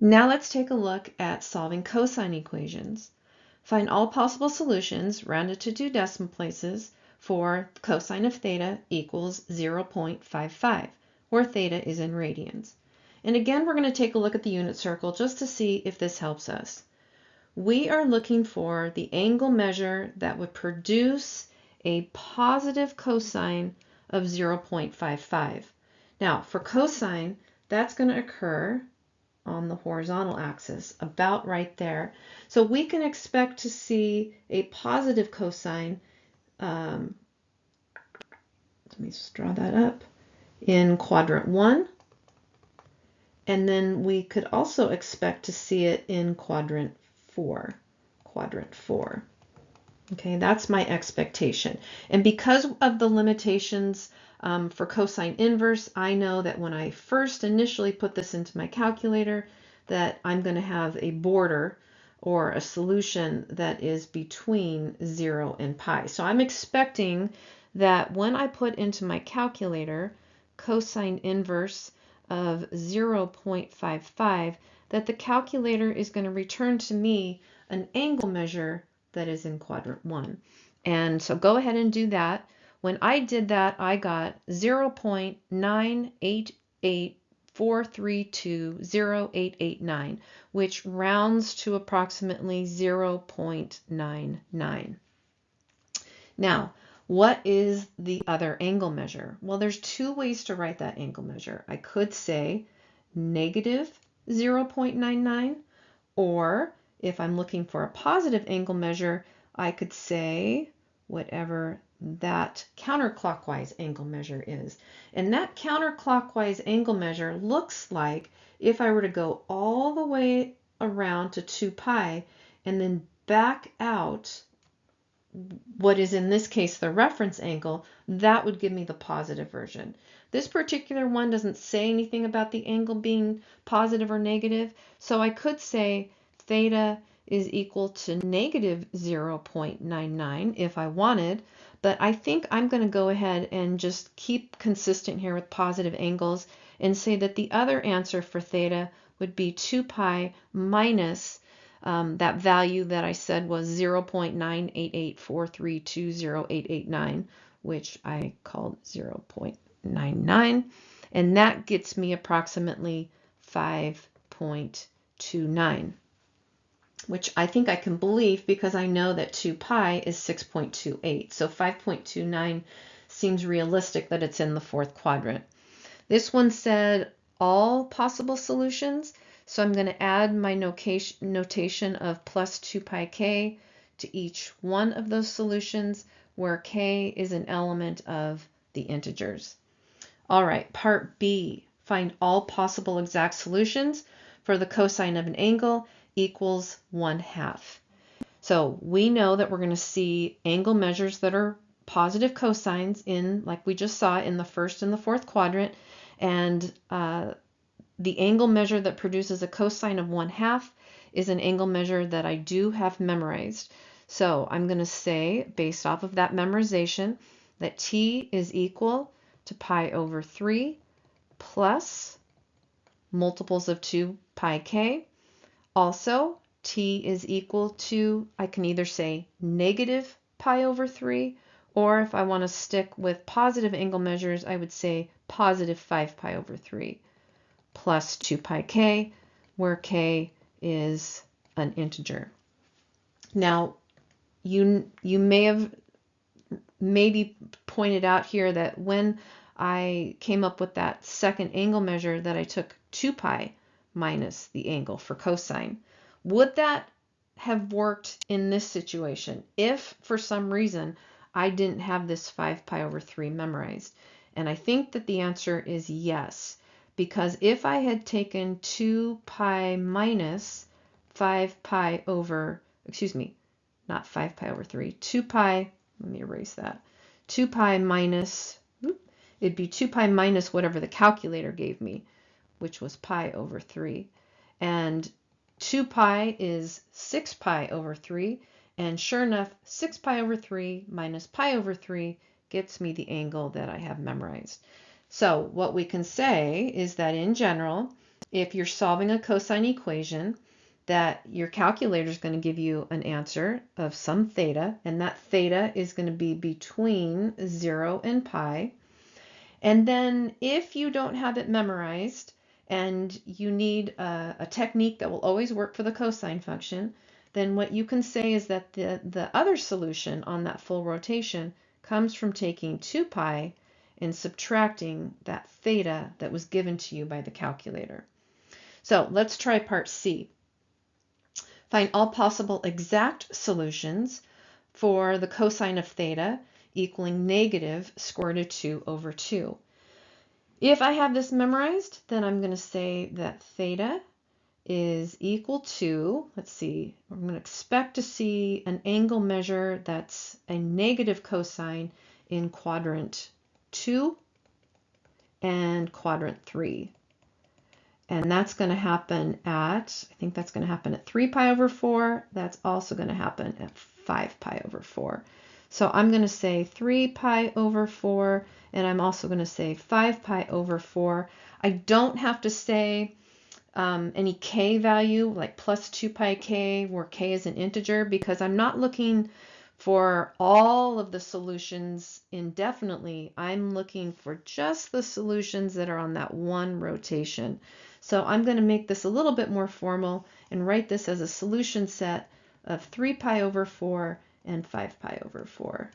Now let's take a look at solving cosine equations. Find all possible solutions, rounded to 2 decimal places, for cosine of theta equals 0.55, where theta is in radians. And again, we're going to take a look at the unit circle just to see if this helps us. We are looking for the angle measure that would produce a positive cosine of 0.55. Now, for cosine, that's going to occur on the horizontal axis, about right there. So we can expect to see a positive cosine, let me just draw that up, in quadrant 1. And then we could also expect to see it in quadrant 4. Okay, that's my expectation. And because of the limitations for cosine inverse, I know that when I first initially put this into my calculator, that I'm going to have a border or a solution that is between 0 and pi. So I'm expecting that when I put into my calculator cosine inverse of 0.55, that the calculator is going to return to me an angle measure that is in quadrant 1. And so go ahead and do that. When I did that, I got 0.9884320.889, which rounds to approximately 0.99. Now, what is the other angle measure? Well, there's 2 ways to write that angle measure. I could say negative 0.99, or if I'm looking for a positive angle measure, I could say whatever that counterclockwise angle measure is. And that counterclockwise angle measure looks like if I were to go all the way around to 2 pi and then back out what is in this case the reference angle, that would give me the positive version. This particular one doesn't say anything about the angle being positive or negative, so I could say theta is equal to negative 0.99 if I wanted, but I think I'm going to go ahead and just keep consistent here with positive angles and say that the other answer for theta would be 2 pi minus that value that I said was 0.9884320.889, which I called 0.99, and that gets me approximately 5.29, which I think I can believe because I know that 2 pi is 6.28, so 5.29 seems realistic that it's in the 4th quadrant. This one said all possible solutions, so I'm going to add my notation of plus 2 pi k to each one of those solutions where k is an element of the integers. All right, part B, find all possible exact solutions for the cosine of an angle equals 1/2. So we know that we're going to see angle measures that are positive cosines in, like we just saw, in the 1st and the 4th quadrant, and the angle measure that produces a cosine of 1/2 is an angle measure that I do have memorized. So I'm going to say, based off of that memorization, that t is equal to pi over 3 plus multiples of 2 pi k. Also, t is equal to, I can either say negative pi over 3, or if I want to stick with positive angle measures, I would say positive 5 pi over 3 plus 2 pi k, where k is an integer. Now, you may have maybe pointed out here that when I came up with that second angle measure that I took 2 pi minus the angle for cosine. Would that have worked in this situation if for some reason I didn't have this 5 pi over 3 memorized? And I think that the answer is yes, because if I had taken 2 pi minus 5 pi over, not 5 pi over 3, 2 pi, let me erase that, 2 pi minus, it'd be 2 pi minus whatever the calculator gave me, which was pi over 3. And 2 pi is 6 pi over 3, and sure enough, 6 pi over 3 minus pi over 3 gets me the angle that I have memorized. So what we can say is that in general, if you're solving a cosine equation, that your calculator is going to give you an answer of some theta, and that theta is going to be between 0 and pi. And then if you don't have it memorized and you need a technique that will always work for the cosine function, then what you can say is that the other solution on that full rotation comes from taking 2 pi and subtracting that theta that was given to you by the calculator. So let's try part C. Find all possible exact solutions for the cosine of theta equaling negative square root of 2 over 2. If I have this memorized, then I'm going to say that theta is equal to, let's see, I'm going to expect to see an angle measure that's a negative cosine in quadrant 2 and quadrant 3. And that's going to happen at, I think that's going to happen at 3 pi over 4. That's also going to happen at 5 pi over 4. So I'm going to say 3 pi over 4, and I'm also going to say 5 pi over 4. I don't have to say any k value, like plus 2 pi k, where k is an integer, because I'm not looking for all of the solutions indefinitely. I'm looking for just the solutions that are on that one rotation. So I'm going to make this a little bit more formal and write this as a solution set of 3 pi over 4 and 5 pi over 4.